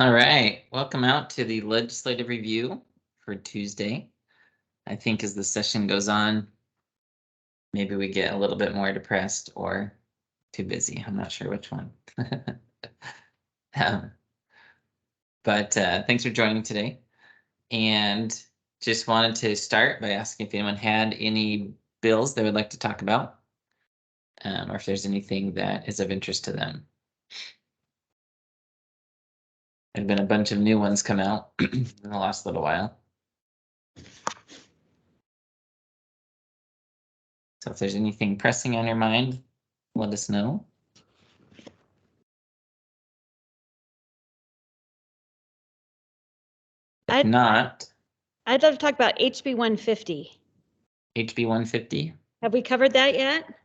All right, welcome out to the legislative review for Tuesday. I think as the session goes on, maybe we get a little bit more depressed or too busy. I'm not sure which one. um, but thanks for joining today. And just wanted to start by asking if anyone had any bills they would like to talk about, or if there's anything that is of interest to them. There have been a bunch of new ones come out in the last little while. So if there's anything pressing on your mind, let us know. If not, I'd love to talk about HB 150. HB 150. Have we covered that yet?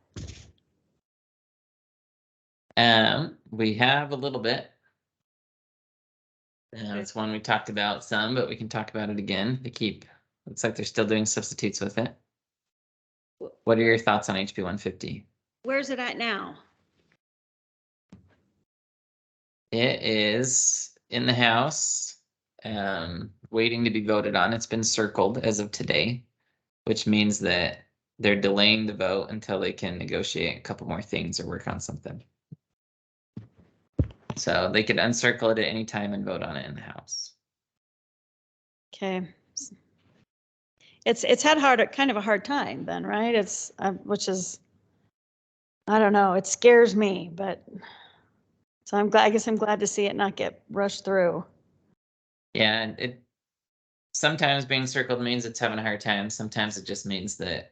We have a little bit. It's one we talked about some, but we can talk about it again. Looks like they're still doing substitutes with it. What are your thoughts on HB 150? Where's it at now? It is in the House, waiting to be voted on. It's been circled as of today, which means that they're delaying the vote until they can negotiate a couple more things or work on something. So they could uncircle it at any time and vote on it in the House. Okay. It's had kind of a hard time then, right? It's which is, I don't know, it scares me, but so I guess I'm glad to see it not get rushed through. Yeah, it sometimes being circled means it's having a hard time. Sometimes it just means that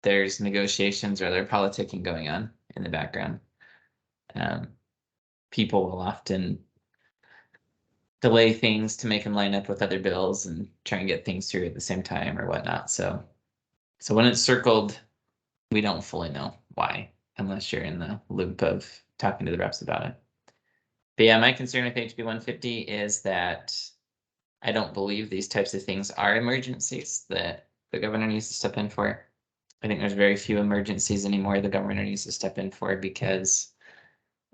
there's negotiations or there's politicking going on in the background. People will often delay things to make them line up with other bills and try and get things through at the same time or whatnot. So when it's circled, we don't fully know why, unless you're in the loop of talking to the reps about it. But yeah, my concern with HB 150 is that I don't believe these types of things are emergencies that the governor needs to step in for. I think there's very few emergencies anymore the governor needs to step in for because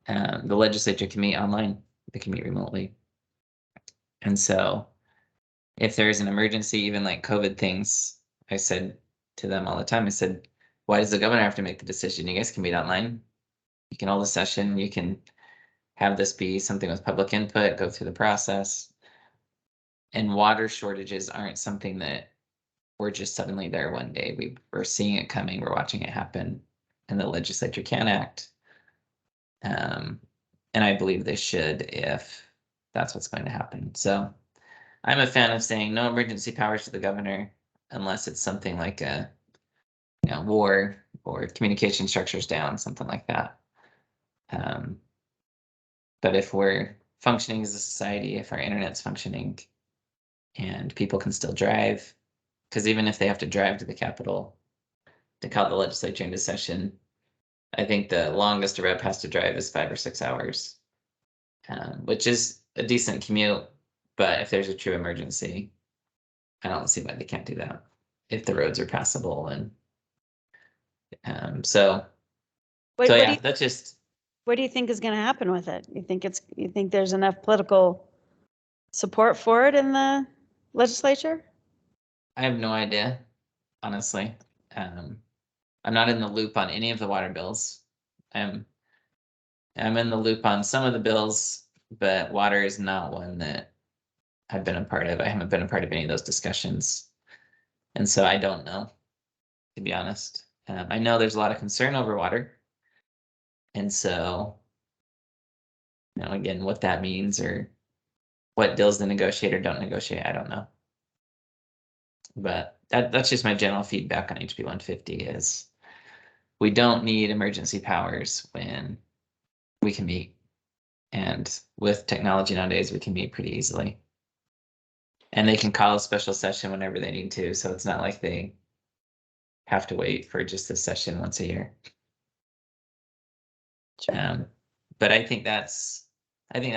the legislature can meet online, they can meet remotely. And so if there's an emergency, even like COVID things, I said to them all the time, I said, why does the governor have to make the decision? You guys can meet online. You can hold a session. You can have this be something with public input, go through the process. And water shortages aren't something that we're just suddenly there one day. We're seeing it coming. We're watching it happen, and the legislature can act. And I believe they should if that's what's going to happen. So I'm a fan of saying no emergency powers to the governor unless it's something like a war or communication structures down, something like that. But if we're functioning as a society, if our internet's functioning and people can still drive, because even if they have to drive to the Capitol to call the legislature into session, I think the longest a rep has to drive is 5 or 6 hours, which is a decent commute. But if there's a true emergency, I don't see why they can't do that if the roads are passable. And so yeah, that's just. What do you think is going to happen with it? You think there's enough political support for it in the legislature? I have no idea, honestly. I'm not in the loop on any of the water bills. I'm in the loop on some of the bills, but water is not one that I've been a part of. I haven't been a part of any of those discussions. And so I don't know, to be honest. I know there's a lot of concern over water. And so, again, what that means or what deals to negotiate or don't negotiate, I don't know. But that's just my general feedback on HB 150 is we don't need emergency powers when we can meet. And with technology nowadays, we can meet pretty easily. And they can call a special session whenever they need to. So it's not like they have to wait for just a session once a year. But I think that's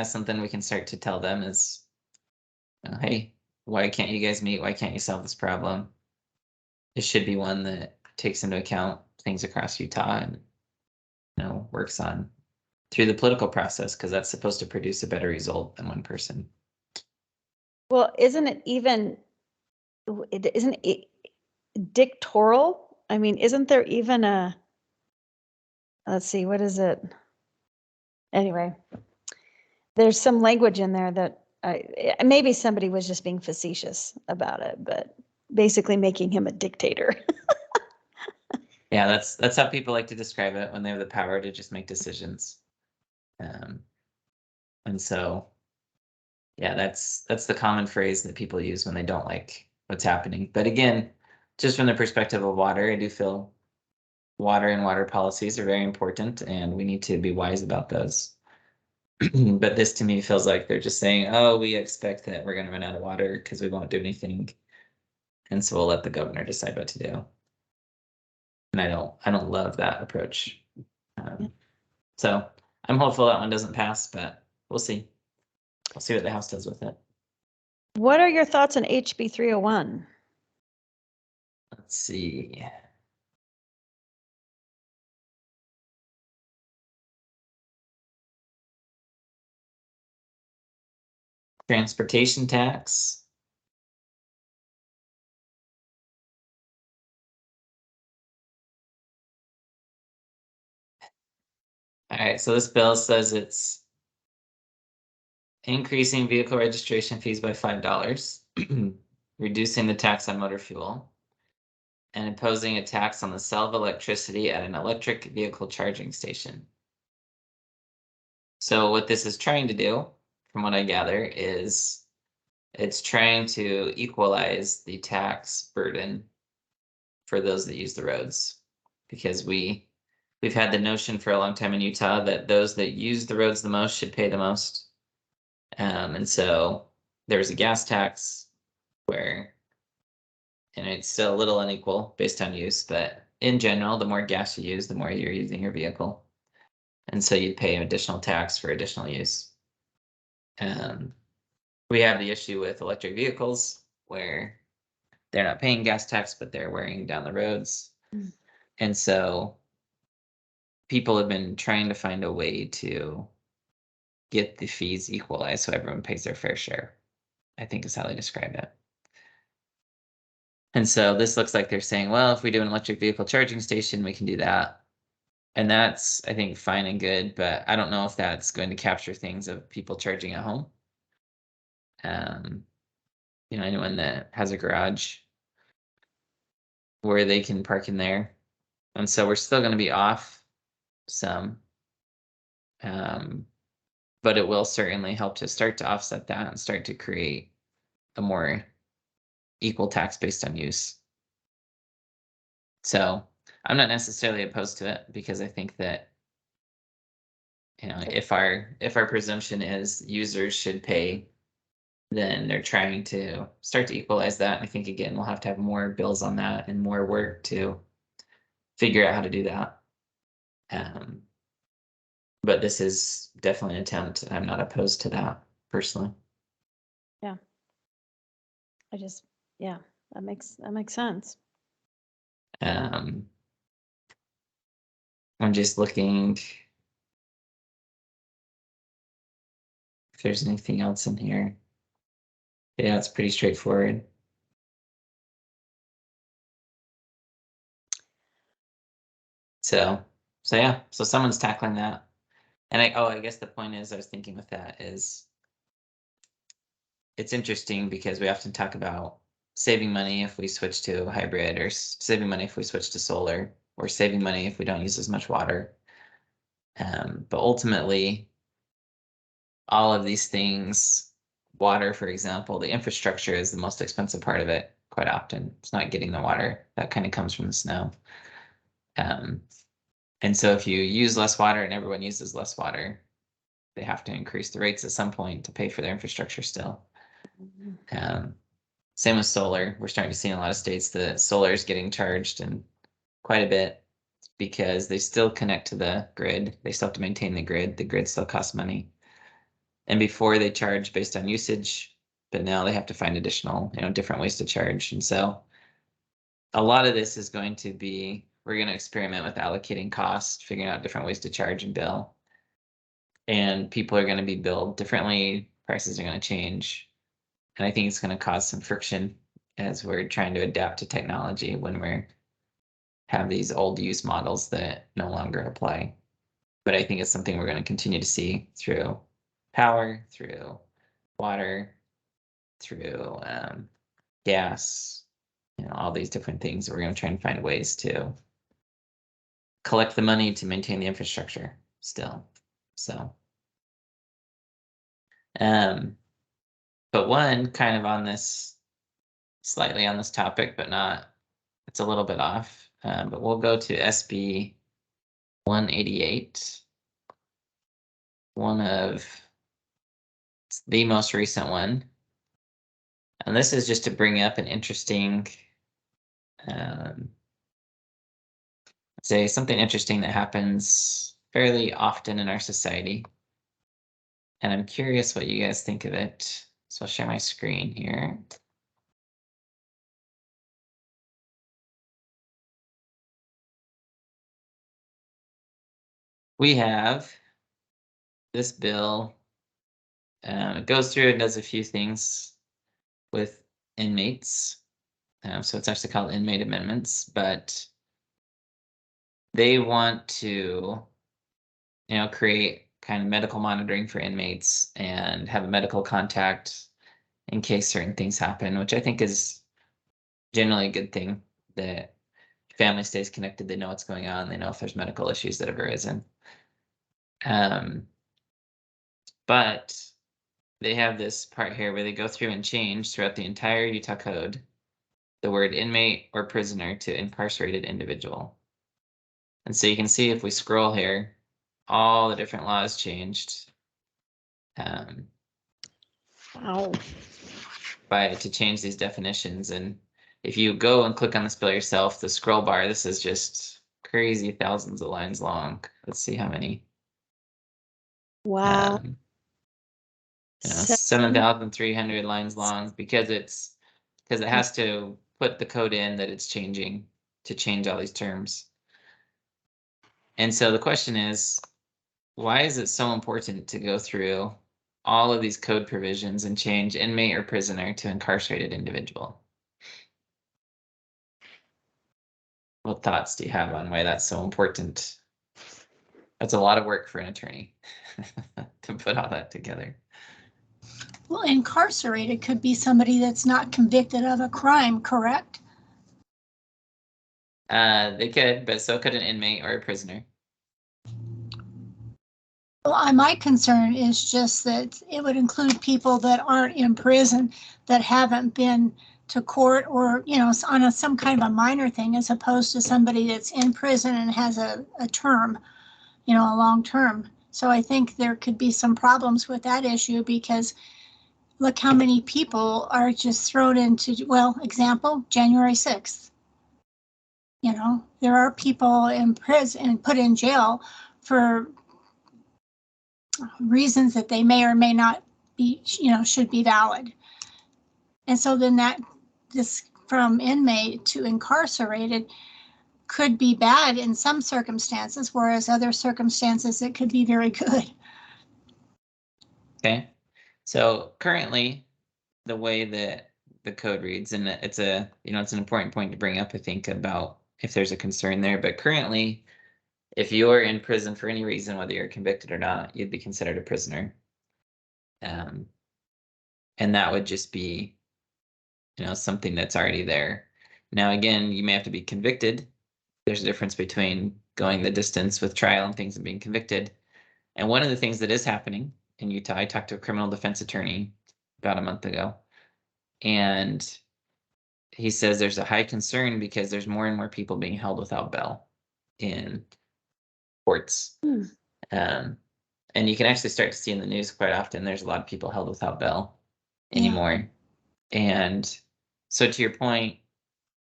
something we can start to tell them is, hey, why can't you guys meet? Why can't you solve this problem? It should be one that takes into account things across Utah and works on through the political process, because that's supposed to produce a better result than one person. Well, isn't it dictatorial? I mean, isn't there even let's see, what is it? Anyway, there's some language in there that maybe somebody was just being facetious about it, but basically making him a dictator. Yeah, that's how people like to describe it when they have the power to just make decisions. And so, yeah, that's the common phrase that people use when they don't like what's happening. But again, just from the perspective of water, I do feel water and water policies are very important, and we need to be wise about those. But this to me feels like they're just saying, oh, we expect that we're going to run out of water because we won't do anything. And so we'll let the governor decide what to do. And I don't love that approach. So I'm hopeful that one doesn't pass, but we'll see. We'll see what the House does with it. What are your thoughts on HB 301? Let's see. Transportation tax. All right, so this bill says it's increasing vehicle registration fees by $5, reducing the tax on motor fuel, and imposing a tax on the sale of electricity at an electric vehicle charging station. So what this is trying to do, from what I gather, is it's trying to equalize the tax burden for those that use the roads, because we've had the notion for a long time in Utah that those that use the roads the most should pay the most. And so there's a gas tax where, and it's still a little unequal based on use, but in general, the more gas you use, the more you're using your vehicle. And so you'd pay an additional tax for additional use. We have the issue with electric vehicles where they're not paying gas tax, but they're wearing down the roads. And so people have been trying to find a way to get the fees equalized so everyone pays their fair share, I think is how they describe it. And so this looks like they're saying, well, if we do an electric vehicle charging station, we can do that. And that's, I think, fine and good, but I don't know if that's going to capture things of people charging at home. Anyone that has a garage where they can park in there. And so we're still going to be off some. But it will certainly help to start to offset that and start to create a more equal tax based on use. So I'm not necessarily opposed to it, because I think that, if our presumption is users should pay, then they're trying to start to equalize that. And I think, again, we'll have to have more bills on that and more work to figure out how to do that. But this is definitely an attempt. I'm not opposed to that personally. Yeah. Yeah, that makes sense. I'm just looking if there's anything else in here. Yeah, it's pretty straightforward. So yeah, so someone's tackling that. And I guess the point is, I was thinking with that is, it's interesting because we often talk about saving money if we switch to a hybrid, or saving money if we switch to solar, or saving money if we don't use as much water. But ultimately, all of these things, water, for example, the infrastructure is the most expensive part of it quite often. It's not getting the water. That kind of comes from the snow. And so if you use less water and everyone uses less water, they have to increase the rates at some point to pay for their infrastructure still. Same with solar. We're starting to see in a lot of states that solar is getting charged, and quite a bit, because they still connect to the grid. They still have to maintain the grid. The grid still costs money. And before they charge based on usage, but now they have to find additional, different ways to charge. And so a lot of this is going to be, we're going to experiment with allocating cost, figuring out different ways to charge and bill. and people are going to be billed differently. Prices are going to change. And I think it's going to cause some friction as we're trying to adapt to technology when we're have these old use models that no longer apply. But I think it's something we're going to continue to see through power, through water, through gas, all these different things. We're going to try and find ways to collect the money to maintain the infrastructure still. So, but one kind of on this, slightly on this topic, but not, it's a little bit off. But we'll go to SB 188. One of the most recent one. And this is just to bring up an interesting, say something interesting that happens fairly often in our society. And I'm curious what you guys think of it. So I'll share my screen here. We have this bill. It goes through and does a few things with inmates. So it's actually called inmate amendments, but they want to, create kind of medical monitoring for inmates and have a medical contact in case certain things happen, which I think is generally a good thing, that family stays connected, they know what's going on, they know if there's medical issues that have arisen. But they have this part here where they go through and change throughout the entire Utah code the word inmate or prisoner to incarcerated individual. And so you can see if we scroll here, all the different laws changed. Wow. To change these definitions. And if you go and click on this bill yourself, the scroll bar, this is just crazy, thousands of lines long. Let's see how many. Wow. 7,300 lines long, because it has to put the code in that it's changing to change all these terms. And so the question is, why is it so important to go through all of these code provisions and change inmate or prisoner to incarcerated individual? What thoughts do you have on why that's so important? That's a lot of work for an attorney to put all that together. Well, incarcerated could be somebody that's not convicted of a crime, correct? They could, but so could an inmate or a prisoner. Well, my concern is just that it would include people that aren't in prison, that haven't been to court, or, on some kind of a minor thing, as opposed to somebody that's in prison and has a term, a long term. So I think there could be some problems with that issue, because look how many people are just thrown into, example, January 6th. There are people in prison and put in jail for reasons that they may or may not be, should be valid. And so then this from inmate to incarcerated could be bad in some circumstances, whereas other circumstances it could be very good. Okay. So currently, the way that the code reads, and it's an important point to bring up, I think, about if there's a concern there, but currently, if you're in prison for any reason, whether you're convicted or not, you'd be considered a prisoner. And that would just be, something that's already there. Now, again, you may have to be convicted. There's a difference between going the distance with trial and things and being convicted. And one of the things that is happening in Utah, I talked to a criminal defense attorney about a month ago, and he says there's a high concern because there's more and more people being held without bail in courts. And you can actually start to see in the news quite often, there's a lot of people held without bail anymore. Yeah. And so to your point,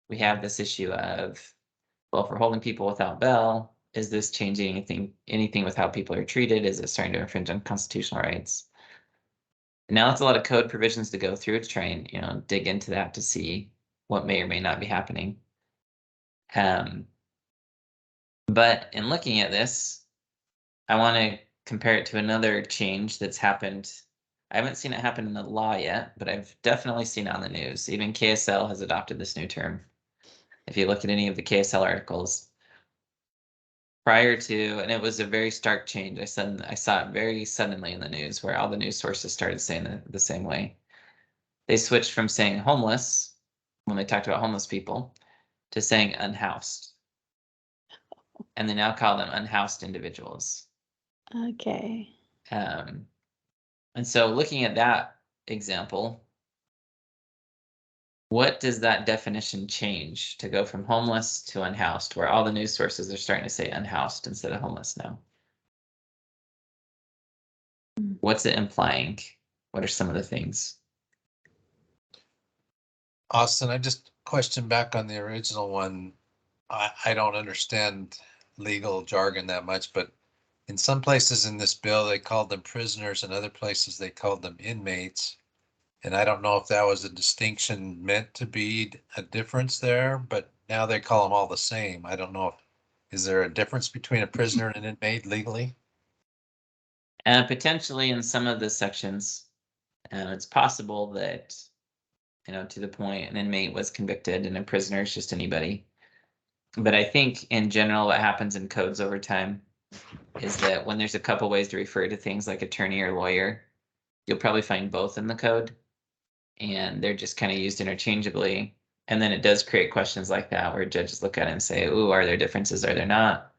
we have this issue of, well, if we're holding people without bail, is this changing anything with how people are treated? Is it starting to infringe on constitutional rights? Now that's a lot of code provisions to go through to try and, dig into that to see what may or may not be happening. But in looking at this, I want to compare it to another change that's happened. I haven't seen it happen in the law yet, but I've definitely seen it on the news. Even KSL has adopted this new term. If you look at any of the KSL articles, prior to, and it was a very stark change. I saw it very suddenly in the news where all the news sources started saying it the same way. They switched from saying homeless when they talked about homeless people to saying unhoused. And they now call them unhoused individuals. Okay. And so looking at that example, what does that definition change to go from homeless to unhoused, where all the news sources are starting to say unhoused instead of homeless now? What's it implying? What are some of the things? Austin, I just question back on the original one. I don't understand legal jargon that much, but in some places in this bill, they called them prisoners, and other places they called them inmates. And I don't know if that was a distinction meant to be a difference there, but now they call them all the same. I don't know if, is there a difference between a prisoner and an inmate legally? Potentially in some of the sections, it's possible that, to the point an inmate was convicted and a prisoner is just anybody. But I think in general, what happens in codes over time is that when there's a couple ways to refer to things like attorney or lawyer, you'll probably find both in the code, and they're just kind of used interchangeably. And then it does create questions like that where judges look at it and say, "Ooh, are there differences? Are there not?"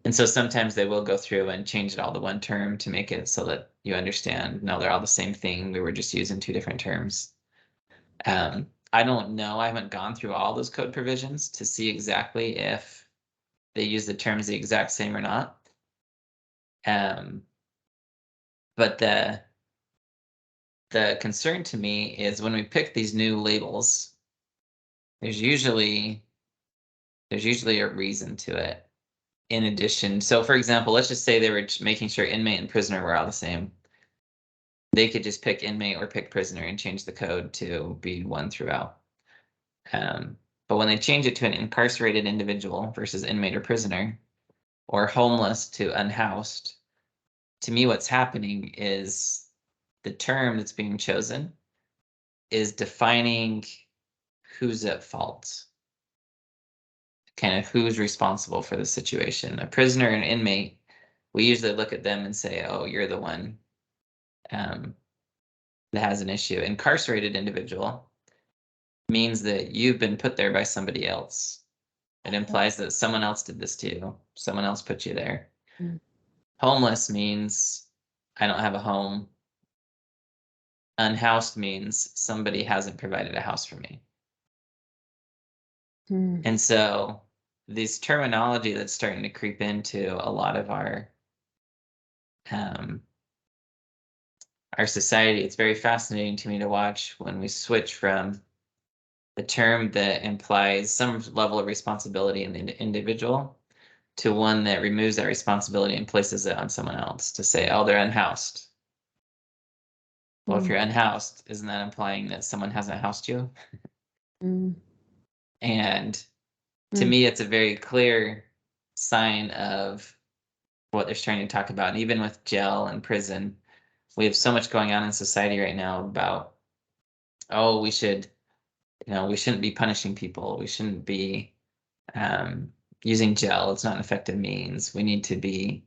And so sometimes they will go through and change it all to one term to make it so that you understand, no, they're all the same thing. We were just using two different terms. I don't know. I haven't gone through all those code provisions to see exactly if they use the terms the exact same or not. But the concern to me is when we pick these new labels, there's usually a reason to it. In addition, so for example, let's just say they were making sure inmate and prisoner were all the same. They could just pick inmate or pick prisoner and change the code to be one throughout. But when they change it to an incarcerated individual versus inmate or prisoner, or homeless to unhoused, to me what's happening is the term that's being chosen is defining who's at fault, kind of who's responsible for the situation. A prisoner and inmate, we usually look at them and say, oh, you're the one that has an issue. Incarcerated individual means that you've been put there by somebody else. It implies that someone else did this to you. Someone else put you there. Mm. Homeless means I don't have a home. Unhoused means somebody hasn't provided a house for me. Hmm. And so this terminology that's starting to creep into a lot of our society, it's very fascinating to me to watch when we switch from a term that implies some level of responsibility in the individual to one that removes that responsibility and places it on someone else to say, oh, they're unhoused. Well, if you're unhoused, isn't that implying that someone hasn't housed you? Mm. And to me, it's a very clear sign of what they're trying to talk about. And even with jail and prison, we have so much going on in society right now about, oh, we shouldn't be punishing people. We shouldn't be using jail. It's not an effective means. We need to be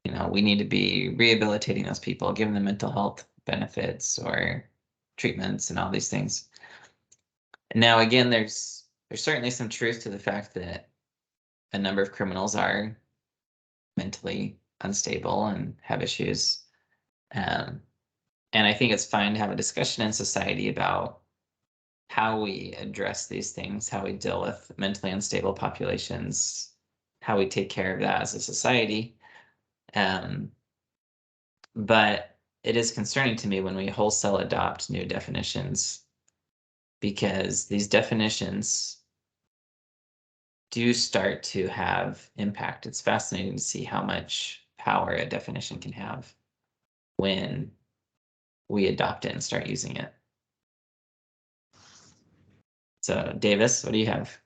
rehabilitating those people, giving them mental health benefits or treatments and all these things. Now, again, there's certainly some truth to the fact that a number of criminals are mentally unstable and have issues. And I think it's fine to have a discussion in society about how we address these things, how we deal with mentally unstable populations, how we take care of that as a society. But it is concerning to me when we wholesale adopt new definitions, because these definitions do start to have impact. It's fascinating to see how much power a definition can have when we adopt it and start using it. So, Davis, what do you have?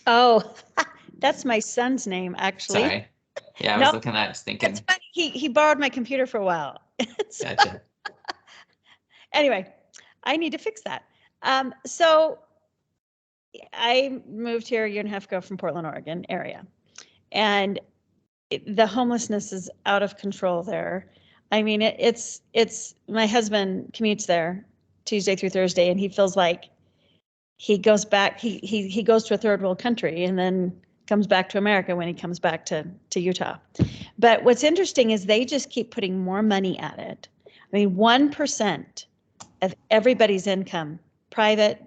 Oh, That's my son's name, actually. Sorry. Yeah, I was No, looking at it, just thinking, It's funny. He borrowed my computer for a while. So, gotcha. anyway, I need to fix that. So I moved here a year and a half ago from Portland, Oregon area, and the homelessness is out of control there. I mean, it's my husband commutes there Tuesday through Thursday, and he feels like he goes back. He goes to a third world country and then comes back to America when he comes back to Utah. But what's interesting is they just keep putting more money at it. I mean, 1% of everybody's income, private,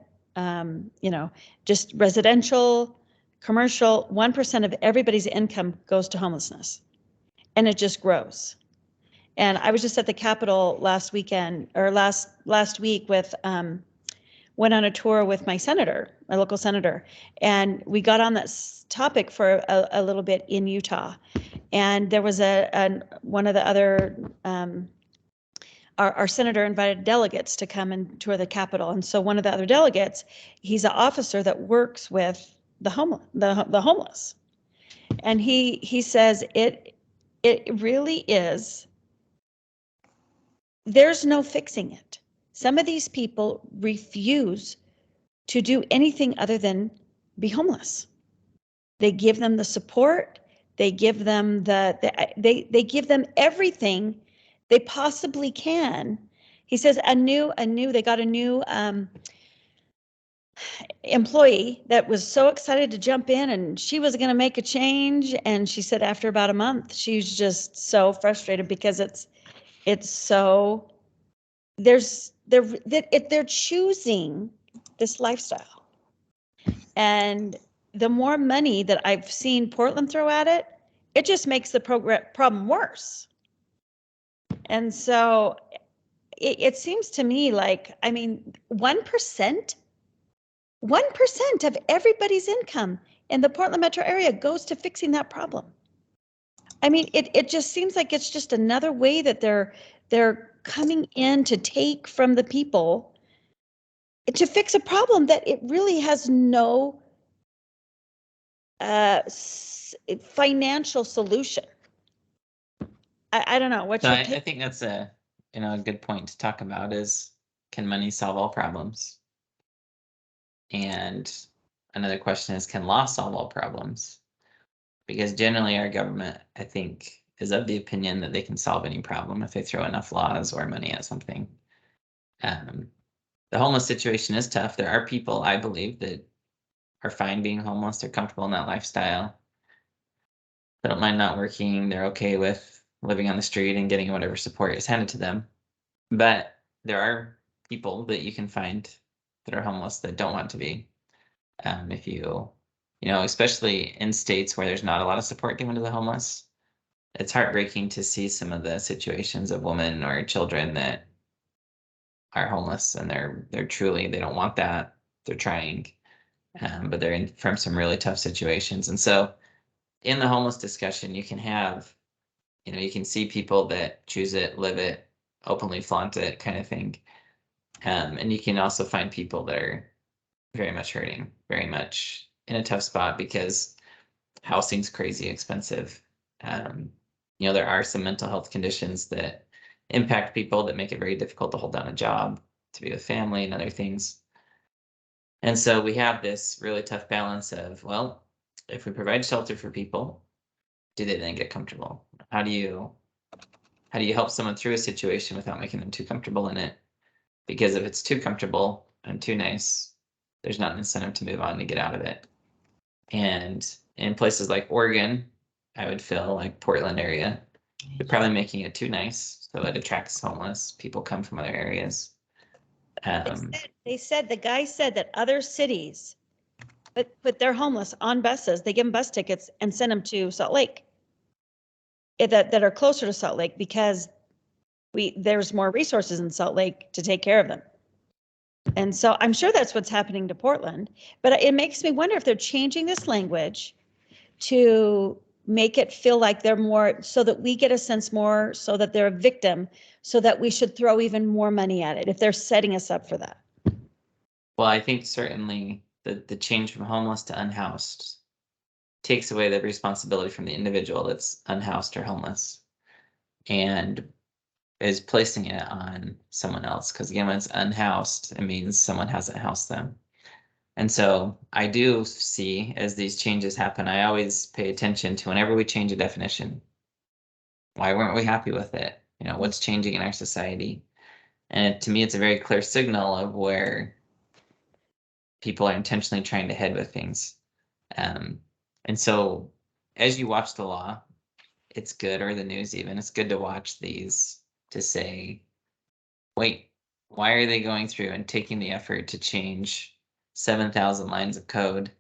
just residential, commercial, 1% of everybody's income goes to homelessness, and it just grows. And I was just at the Capitol last weekend, or last week with, went on a tour with my local senator, and we got on that topic for a little bit in Utah. And there was one of the other, our senator invited delegates to come and tour the Capitol. And so one of the other delegates, he's an officer that works with the homeless. And he says it really is, there's no fixing it. Some of these people refuse to do anything other than be homeless. They give them the support. They give them they give them everything they possibly can. He says they got a new employee that was so excited to jump in, and she was going to make a change. And she said after about a month, she's just so frustrated because it's so they're choosing this lifestyle. And the more money that I've seen Portland throw at it, it just makes the problem worse. And so it seems to me like, I mean, 1% of everybody's income in the Portland metro area goes to fixing that problem. I mean, it just seems like it's just another way that they're coming in to take from the people to fix a problem that it really has no financial solution. I don't know. What's So your I take? think that's a good point to talk about is, can money solve all problems? And another question is, can law solve all problems? Because generally our government, I think, is of the opinion that they can solve any problem if they throw enough laws or money at something. The homeless situation is tough. There are people, I believe, that are fine being homeless. They're comfortable in that lifestyle. They don't mind not working. They're okay with living on the street and getting whatever support is handed to them. But there are people that you can find that are homeless that don't want to be. If especially in states where there's not a lot of support given to the homeless, it's heartbreaking to see some of the situations of women or children that are homeless, and they're truly, they don't want that. They're trying, but they're in from some really tough situations. And so in the homeless discussion, you can have, you can see people that choose it, live it, openly flaunt it kind of thing. And you can also find people that are very much hurting, very much in a tough spot because housing's crazy expensive. There are some mental health conditions that impact people that make it very difficult to hold down a job, to be with family and other things. And so we have this really tough balance of, well, if we provide shelter for people, do they then get comfortable? How do you help someone through a situation without making them too comfortable in it? Because if it's too comfortable and too nice, there's not an incentive to move on to get out of it. And in places like Oregon, I would feel like Portland area, they're probably making it too nice, so it attracts homeless. People come from other areas. They said the guy said that other cities put their homeless on buses. They give them bus tickets and send them to Salt Lake, that are closer to Salt Lake, because there's more resources in Salt Lake to take care of them. And so I'm sure that's what's happening to Portland, but it makes me wonder if they're changing this language to make it feel like they're more, so that we get a sense more, so that they're a victim, so that we should throw even more money at it, if they're setting us up for that. Well, I think certainly the change from homeless to unhoused takes away the responsibility from the individual that's unhoused or homeless and is placing it on someone else. Because again, when it's unhoused, it means someone hasn't housed them. And so I do see as these changes happen, I always pay attention to whenever we change a definition. Why weren't we happy with it? You know, what's changing in our society? And to me, it's a very clear signal of where people are intentionally trying to head with things. And so as you watch the law, it's good, or the news even, it's good to watch these to say, wait, why are they going through and taking the effort to change 7,000 lines of code?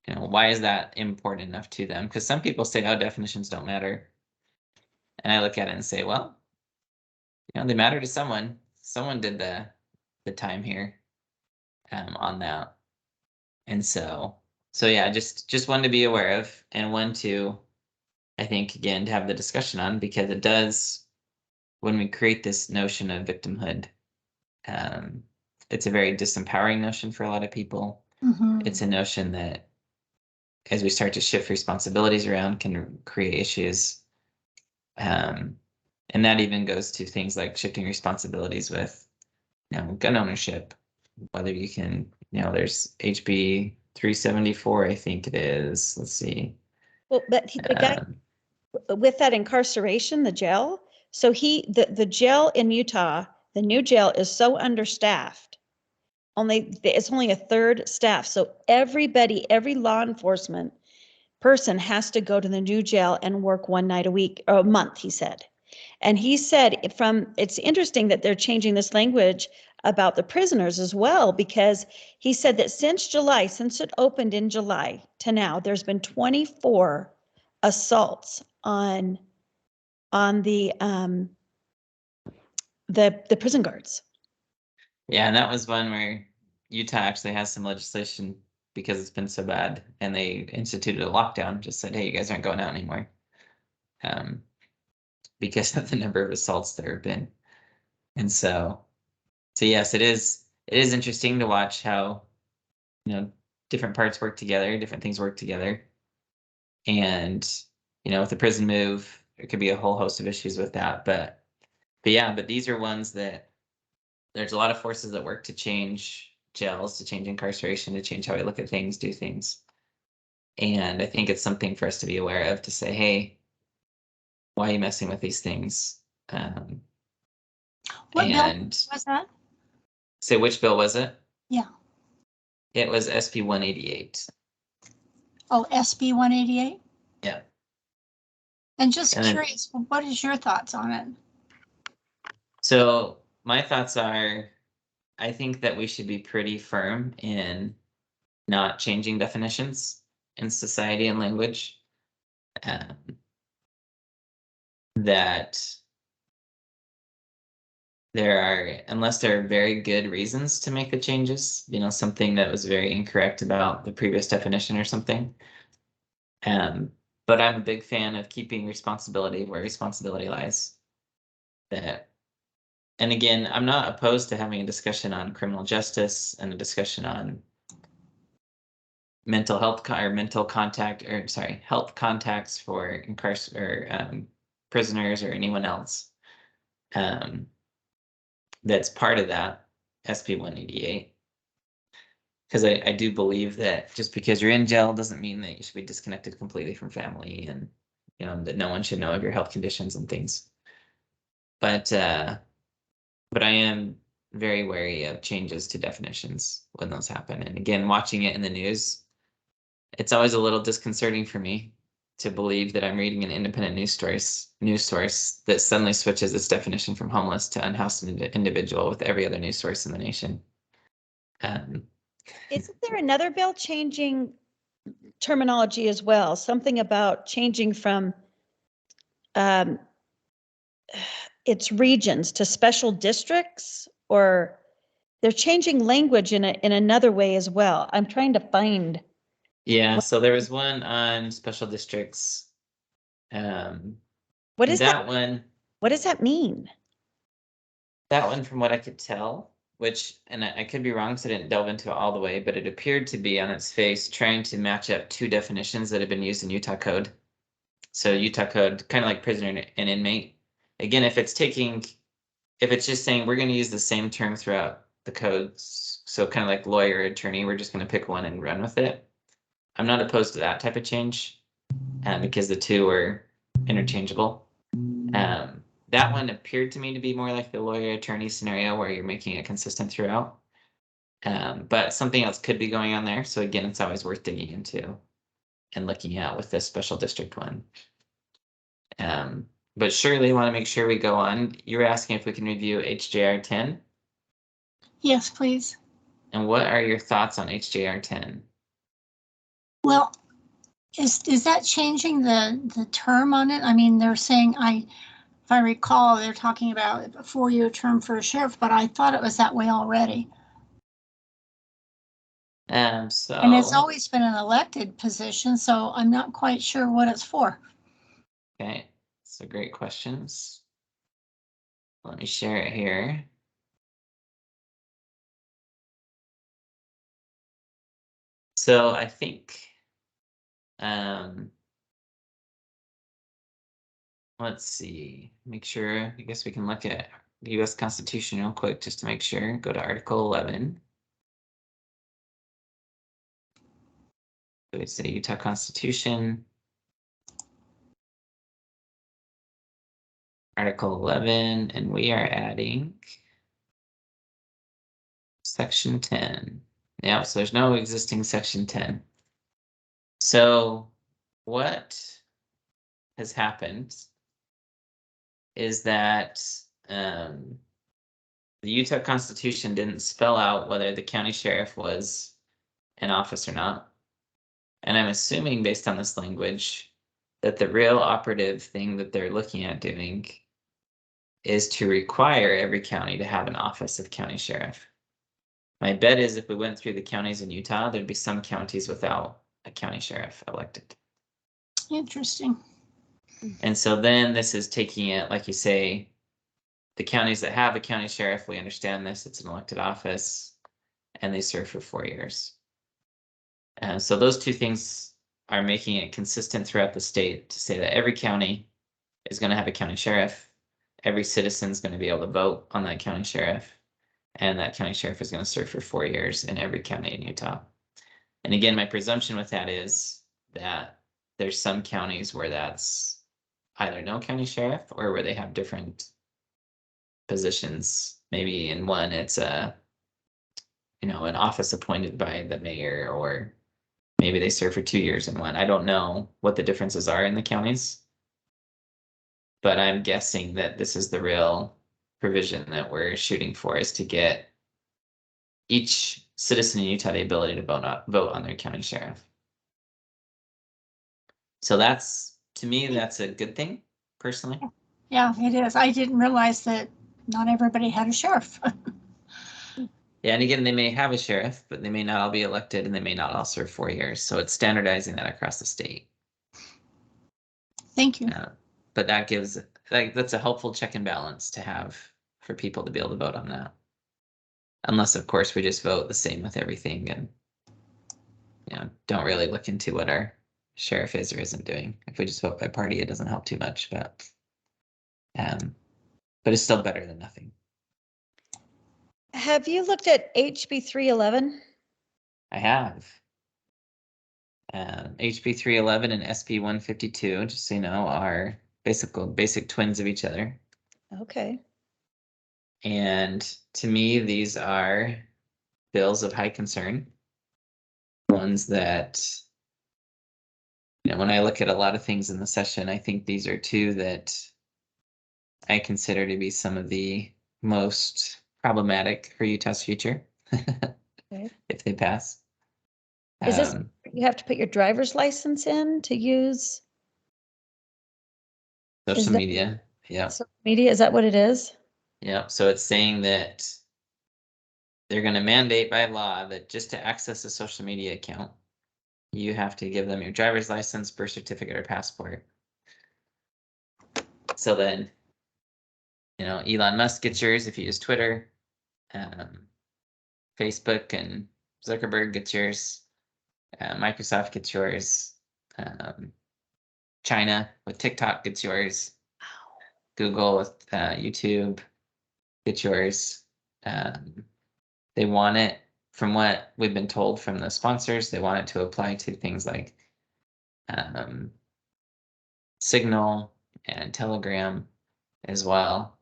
You know, why is that important enough to them? Because some people say, oh, definitions don't matter. And I look at it and say, well, you know, they matter to someone. Someone did the time here on that. And so yeah, just one to be aware of, and one to, I think, again, to have the discussion on, because it does, when we create this notion of victimhood, it's a very disempowering notion for a lot of people. Mhm. It's a notion that, as we start to shift responsibilities around, can create issues. And that even goes to things like shifting responsibilities with, you know, gun ownership, whether you can, you know, there's HB 374, I think it is. Let's see. Well, but the guy with that incarceration, the jail, so the jail in Utah, the new jail is so understaffed. It's only a third staff. So everybody, every law enforcement person has to go to the new jail and work one night a week or a month, he said. And he said it's interesting that they're changing this language about the prisoners as well, because he said that since it opened in July to now, there's been 24 assaults on the prison guards. Yeah, and that was one where Utah actually has some legislation because it's been so bad, and they instituted a lockdown, just said, hey, you guys aren't going out anymore. Because of the number of assaults there have been. And so yes, it is interesting to watch how, you know, different parts work together, different things work together. And, you know, with the prison move, there could be a whole host of issues with that. But these are ones that there's a lot of forces that work to change jails, to change incarceration, to change how we look at things, do things. And I think it's something for us to be aware of, to say, hey, why are you messing with these things? What bill And was that? say, which bill was it? Yeah. It was SB 188. Oh, SB 188? Yeah. And just And then- curious, what is your thoughts on it? So my thoughts are, I think that we should be pretty firm in not changing definitions in society and language. That there are, unless there are very good reasons to make the changes, you know, something that was very incorrect about the previous definition or something. But I'm a big fan of keeping responsibility where responsibility lies. And again, I'm not opposed to having a discussion on criminal justice and a discussion on mental health or mental contact, or sorry, health contacts for prisoners or anyone else. That's part of that SB 188. Because I do believe that just because you're in jail doesn't mean that you should be disconnected completely from family, and, you know, that no one should know of your health conditions and things. But I am very wary of changes to definitions when those happen. And again, watching it in the news, it's always a little disconcerting for me to believe that I'm reading an independent news source that suddenly switches its definition from homeless to unhoused individual with every other news source in the nation. Isn't there another bill changing terminology as well? Something about changing from its regions to special districts, or they're changing language in another way as well. I'm trying to find. Yeah, so there was one on special districts. What is that one? What does that mean? That one, from what I could tell, which, and I could be wrong, so I didn't delve into it all the way, but it appeared to be on its face trying to match up two definitions that have been used in Utah code. So Utah code, kind of like prisoner and inmate. Again, if it's just saying we're going to use the same term throughout the codes, so kind of like lawyer, attorney, we're just going to pick one and run with it. I'm not opposed to that type of change, because the two are interchangeable. That one appeared to me to be more like the lawyer attorney scenario where you're making it consistent throughout. But something else could be going on there. So again, it's always worth digging into and looking at with this special district one. But surely want to make sure we go on. You were asking if we can review HJR 10. Yes, please. And what are your thoughts on HJR 10? Well, is that changing the term on it? I mean, they're saying, if I recall, they're talking about a 4-year term for a sheriff, but I thought it was that way already. And it's always been an elected position, so I'm not quite sure what it's for. Okay, so great questions. Let me share it here. So I think, let's see, make sure, I guess we can look at the US Constitution real quick just to make sure. Go to Article 11. So we say Utah Constitution. Article 11, and we are adding Section 10. Yeah, so there's no existing Section 10. So what has happened is that the Utah Constitution didn't spell out whether the county sheriff was an office or not. And I'm assuming based on this language that the real operative thing that they're looking at doing is to require every county to have an office of county sheriff. My bet is if we went through the counties in Utah, there'd be some counties without a county sheriff elected. Interesting. And so then this is taking it, like you say, the counties that have a county sheriff, we understand this, it's an elected office, and they serve for 4 years. And so those two things are making it consistent throughout the state to say that every county is going to have a county sheriff. Every citizen is going to be able to vote on that county sheriff. And that county sheriff is going to serve for 4 years in every county in Utah. And again, my presumption with that is that there's some counties where that's either no county sheriff or where they have different positions. Maybe in one, it's an office appointed by the mayor, or maybe they serve for 2 years in one. I don't know what the differences are in the counties, but I'm guessing that this is the real provision that we're shooting for, is to get each citizen in Utah the ability to vote on their county sheriff. So to me, that's a good thing, personally. Yeah, it is. I didn't realize that not everybody had a sheriff. Yeah, and again, they may have a sheriff, but they may not all be elected, and they may not all serve 4 years. So it's standardizing that across the state. Thank you. But that gives, that's a helpful check and balance to have for people to be able to vote on that. Unless, of course, we just vote the same with everything and don't really look into what our sheriff is or isn't doing. If we just vote by party, it doesn't help too much, but it's still better than nothing. Have you looked at HB 311? I have. HB 311 and SB 152, just so you know, are basic twins of each other. Okay. And to me, these are bills of high concern. Ones that, when I look at a lot of things in the session, I think these are two that I consider to be some of the most problematic for Utah's future. Okay. If they pass. Is this, you have to put your driver's license in to use social media? Yeah. social media? Is that what it is? Yeah. So it's saying that they're going to mandate by law that just to access a social media account, you have to give them your driver's license, birth certificate, or passport. So then, Elon Musk gets yours if you use Twitter. Facebook and Zuckerberg gets yours. Microsoft gets yours. China with TikTok gets yours. Google with YouTube gets yours. They want it, from what we've been told from the sponsors, they want it to apply to things like Signal and Telegram as well,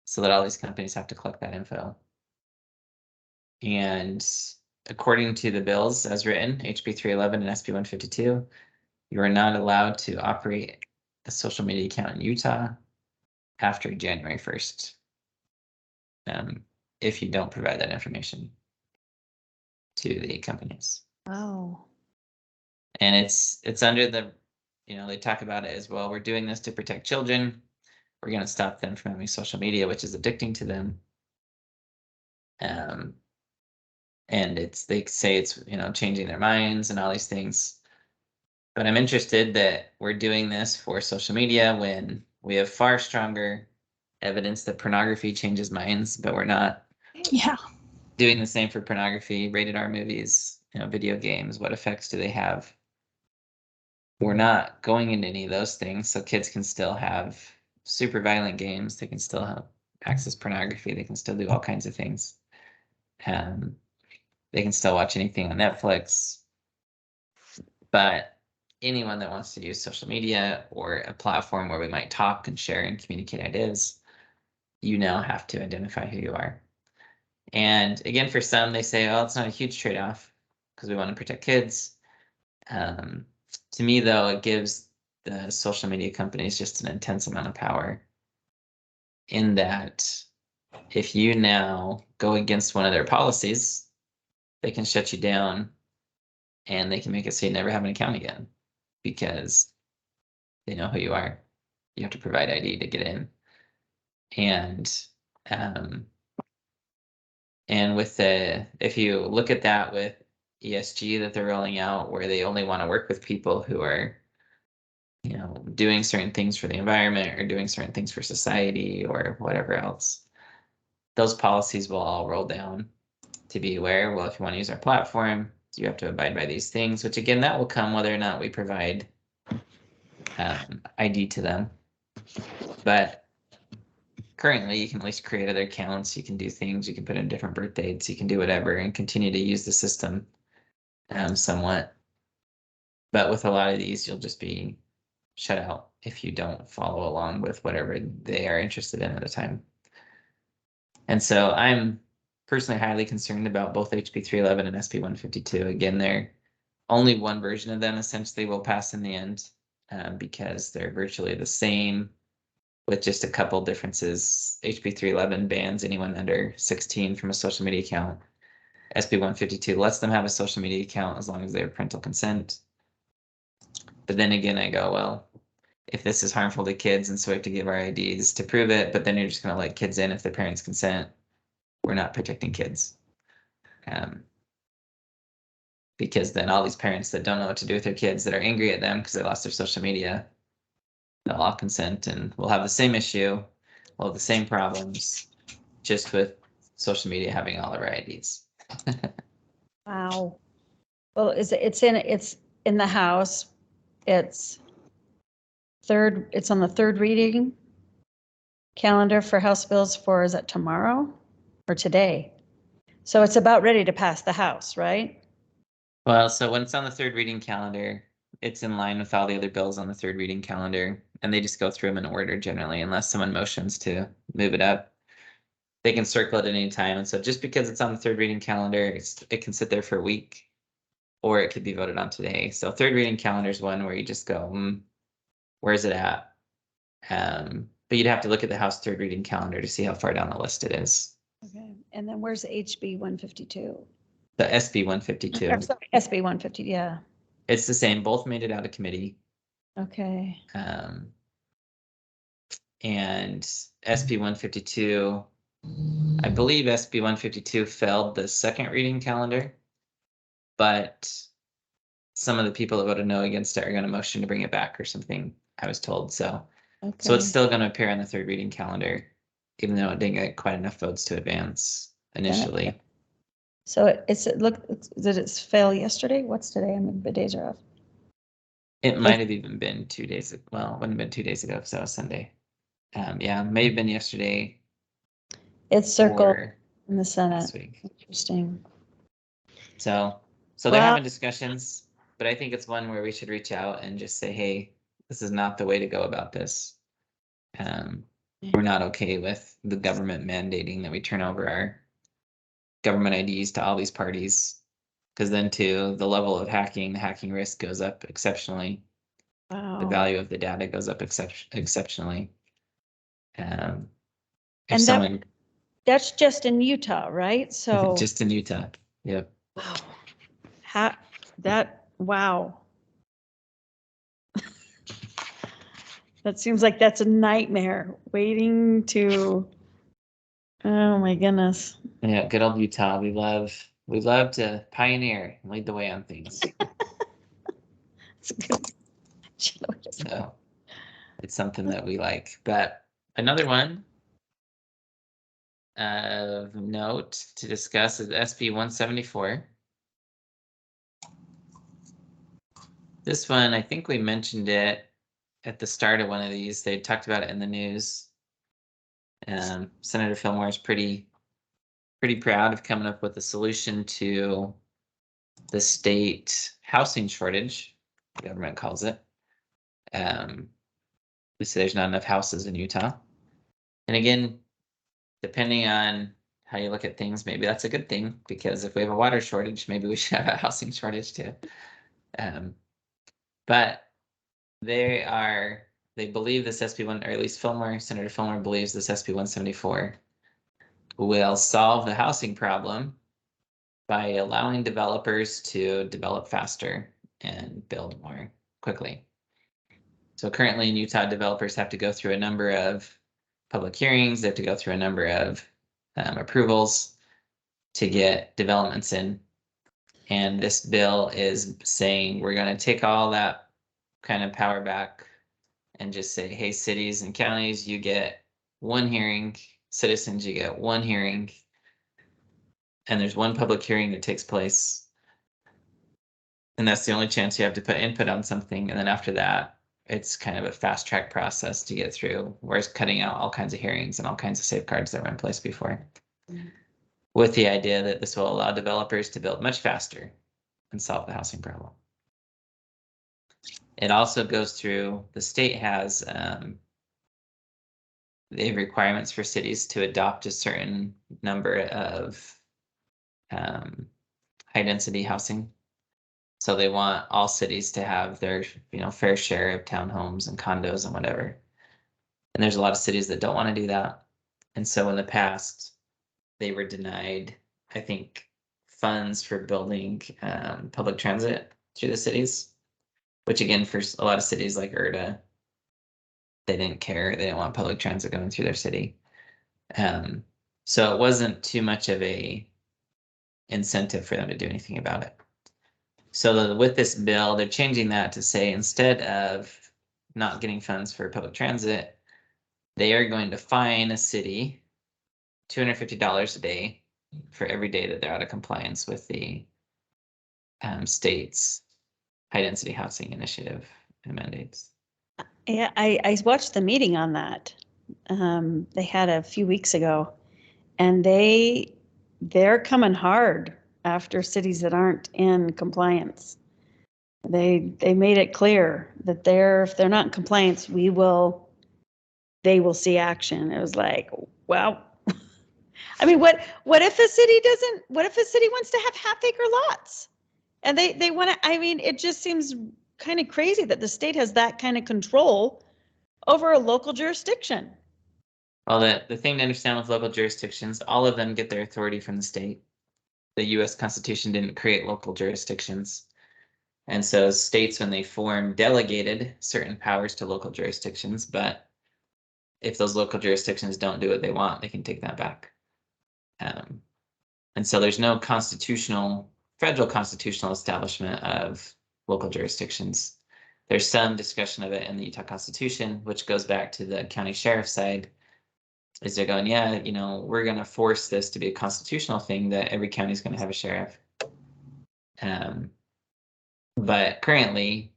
so that all these companies have to collect that info. And according to the bills as written, HB 311 and SB 152, you are not allowed to operate a social media account in Utah after January 1st. If you don't provide that information to the companies. Wow. And it's under the, they talk about it as well. We're doing this to protect children. We're going to stop them from having social media, which is addicting to them. And they say it's, changing their minds and all these things. But I'm interested that we're doing this for social media when we have far stronger evidence that pornography changes minds, but we're not Yeah. doing the same for pornography, rated R movies, video games. What effects do they have? We're not going into any of those things, so kids can still have super violent games. They can still have access pornography. They can still do all kinds of things. They can still watch anything on Netflix. But anyone that wants to use social media or a platform where we might talk and share and communicate ideas, you now have to identify who you are. And again, for some, they say, oh, it's not a huge trade-off because we want to protect kids. To me, though, it gives the social media companies just an intense amount of power, in that if you now go against one of their policies, they can shut you down and they can make it so you never have an account again because they know who you are. You have to provide ID to get in. And with if you look at that with ESG that they're rolling out, where they only want to work with people who are, doing certain things for the environment or doing certain things for society or whatever else, those policies will all roll down to be aware. Well, if you want to use our platform, you have to abide by these things, which again, that will come whether or not we provide ID to them. But currently, you can at least create other accounts. You can do things. You can put in different birth dates. You can do whatever and continue to use the system somewhat. But with a lot of these, you'll just be shut out if you don't follow along with whatever they are interested in at the time. And so I'm personally highly concerned about both HB 311 and SB 152. Again, they're only one version of them essentially will pass in the end because they're virtually the same with just a couple differences. HB 311 bans anyone under 16 from a social media account. SB 152 lets them have a social media account as long as they have parental consent. But then again, I go, well, if this is harmful to kids and so we have to give our IDs to prove it, but then you're just going to let kids in if the parents consent, we're not protecting kids. Because then all these parents that don't know what to do with their kids that are angry at them because they lost their social media, they'll all consent and we'll have the same issue, we'll have the same problems, just with social media having all of our IDs. Wow. Well, it's in the House. It's on the third reading calendar for House bills for, is that tomorrow or today? So it's about ready to pass the House, right? Well, so when it's on the third reading calendar, it's in line with all the other bills on the third reading calendar, and they just go through them in order generally, unless someone motions to move it up. They can circle it at any time, and so just because it's on the third reading calendar, it can sit there for a week, or it could be voted on today. So third reading calendar is one where you just go, where's it at? But you'd have to look at the House third reading calendar to see how far down the list it is. Okay. And then where's HB 152? The SB 152. I'm sorry, SB 150, yeah. It's the same. Both made it out of committee. Okay. And SB 152, I believe SB 152 failed the second reading calendar, but some of the people that voted no against it are going to motion to bring it back or something, I was told. So it's still going to appear on the third reading calendar, even though it didn't get quite enough votes to advance initially. So did it fail yesterday? What's today? I mean, the days are off. It might have even been 2 days, well, it wouldn't have been 2 days ago because that was Sunday. Yeah, may have been yesterday It's circled or in the Senate. last week. Interesting. So they're Well- having discussions, but I think it's one where we should reach out and just say, hey, this is not the way to go about this. We're not okay with the government mandating that we turn over our government IDs to all these parties. Because then too, the level of hacking, the hacking risk goes up exceptionally. The Wow. value of the data goes up exceptionally. If And that- someone That's just in Utah, right? So. just in Utah, yep. Wow. Wow. That seems like that's a nightmare waiting to, oh my goodness. Yeah, good old Utah. We love to pioneer and lead the way on things. It's good. So it's something that we like. But another one of note to discuss is SB 174. This one, I think we mentioned it at the start of one of these. They talked about it in the news. Senator Fillmore is pretty proud of coming up with a solution to the state housing shortage, the government calls it. They say there's not enough houses in Utah. And again, depending on how you look at things, maybe that's a good thing, because if we have a water shortage, maybe we should have a housing shortage too. But they believe this SB1, or at least Senator Fillmore believes this SB 174 will solve the housing problem by allowing developers to develop faster and build more quickly. So currently in Utah, developers have to go through a number of public hearings. They have to go through a number of approvals to get developments in. And this bill is saying we're going to take all that kind of power back and just say, hey, cities and counties, you get one hearing. Citizens, you get one hearing. And there's one public hearing that takes place. And that's the only chance you have to put input on something. And then after that, it's kind of a fast track process to get through, whereas cutting out all kinds of hearings and all kinds of safeguards that were in place before. With the idea that this will allow developers to build much faster and solve the housing problem. It also goes through, the state has they have requirements for cities to adopt a certain number of high density housing. So they want all cities to have their, fair share of townhomes and condos and whatever. And there's a lot of cities that don't want to do that. And so in the past, they were denied, I think, funds for building public transit through the cities, which again, for a lot of cities like Erda, they didn't care. They didn't want public transit going through their city. So it wasn't too much of a incentive for them to do anything about it. So with this bill, they're changing that to say, instead of not getting funds for public transit, they are going to fine a city $250 a day for every day that they're out of compliance with the state's high density housing initiative and mandates. Yeah, I watched the meeting on that. They had a few weeks ago, and they're coming hard after cities that aren't in compliance. They made it clear that if they're not in compliance, they will see action. It was like, wow. I mean, what if a city wants to have half-acre lots? And they want to, I mean, it just seems kind of crazy that the state has that kind of control over a local jurisdiction. Well, the thing to understand with local jurisdictions, all of them get their authority from the state. The US Constitution didn't create local jurisdictions. And so states, when they formed, delegated certain powers to local jurisdictions, but if those local jurisdictions don't do what they want, they can take that back. And so there's no federal constitutional establishment of local jurisdictions. There's some discussion of it in the Utah Constitution, which goes back to the county sheriff side, is they're going, yeah, we're going to force this to be a constitutional thing that every county is going to have a sheriff. But currently,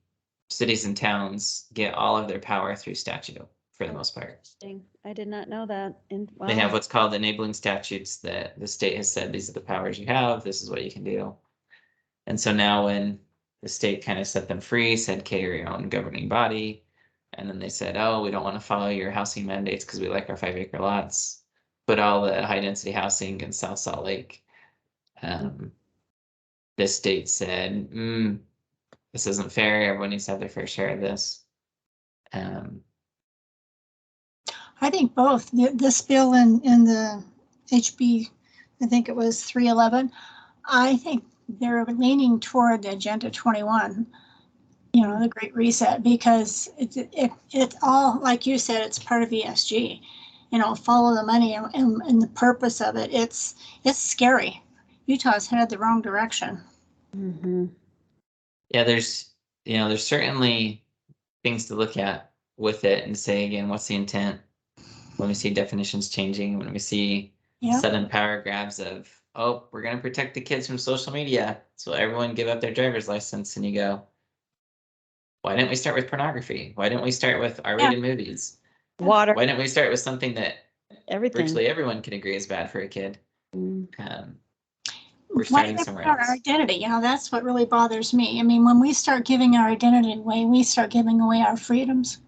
cities and towns get all of their power through statute for the most part. Interesting. I did not know that. And They have wow. what's called enabling statutes that the state has said, these are the powers you have, this is what you can do. And so now when the state kind of set them free, said, okay, you're your own governing body. And then they said, oh, we don't want to follow your housing mandates because we like our 5-acre lots. Put all the high density housing in South Salt Lake. The state said, this isn't fair. Everyone needs to have their fair share of this. I think both. This bill in the HB, I think it was 311, I think they're leaning toward Agenda 21, the Great Reset, because it's all, like you said, it's part of ESG. Follow the money and the purpose of it. It's scary. Utah's headed the wrong direction. Mm-hmm. Yeah, there's certainly things to look at with it and say, again, what's the intent? When we see definitions changing, when we see sudden power grabs of, oh, we're going to protect the kids from social media, so everyone give up their driver's license, and you go, why didn't we start with pornography? Why didn't we start with R-rated movies? Water. Why didn't we start with something that Everything. virtually everyone can agree is bad for a kid? Mm. We're starting somewhere else. Our identity, that's what really bothers me. I mean, when we start giving our identity away, we start giving away our freedoms.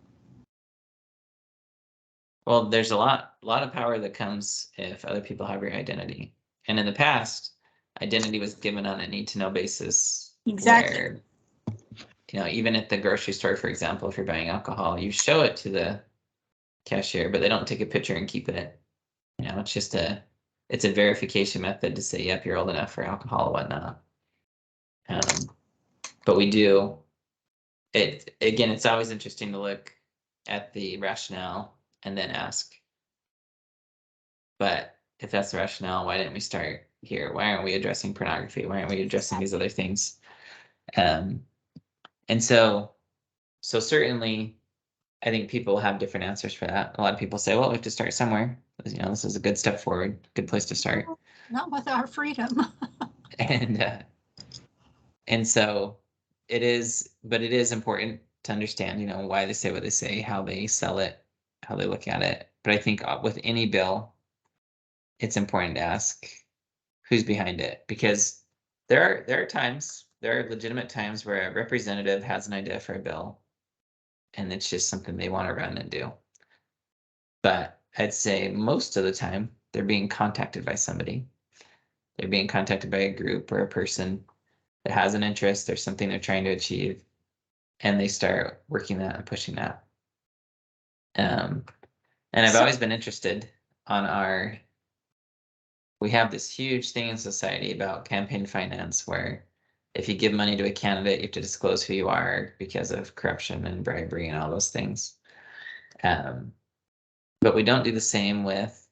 Well, there's a lot of power that comes if other people have your identity. And in the past, identity was given on a need-to-know basis. Exactly. Where, even at the grocery store, for example, if you're buying alcohol, you show it to the cashier, but they don't take a picture and keep it. It's just it's a verification method to say, yep, you're old enough for alcohol or whatnot. But we do it again. It's always interesting to look at the rationale and then ask. But if that's the rationale, why didn't we start here? Why aren't we addressing pornography? Why aren't we addressing these other things? And so certainly, I think people have different answers for that. A lot of people say, well, we have to start somewhere. This is a good step forward, good place to start. Not with our freedom. And so it is, but it is important to understand, why they say what they say, how they sell it, how they look at it. But I think with any bill, it's important to ask who's behind it, because there are legitimate times where a representative has an idea for a bill and it's just something they want to run and do. But I'd say most of the time they're being contacted by somebody. They're being contacted by a group or a person that has an interest. There's something they're trying to achieve, and they start working that and pushing that. And I've always been interested on we have this huge thing in society about campaign finance, where if you give money to a candidate, you have to disclose who you are because of corruption and bribery and all those things. But we don't do the same with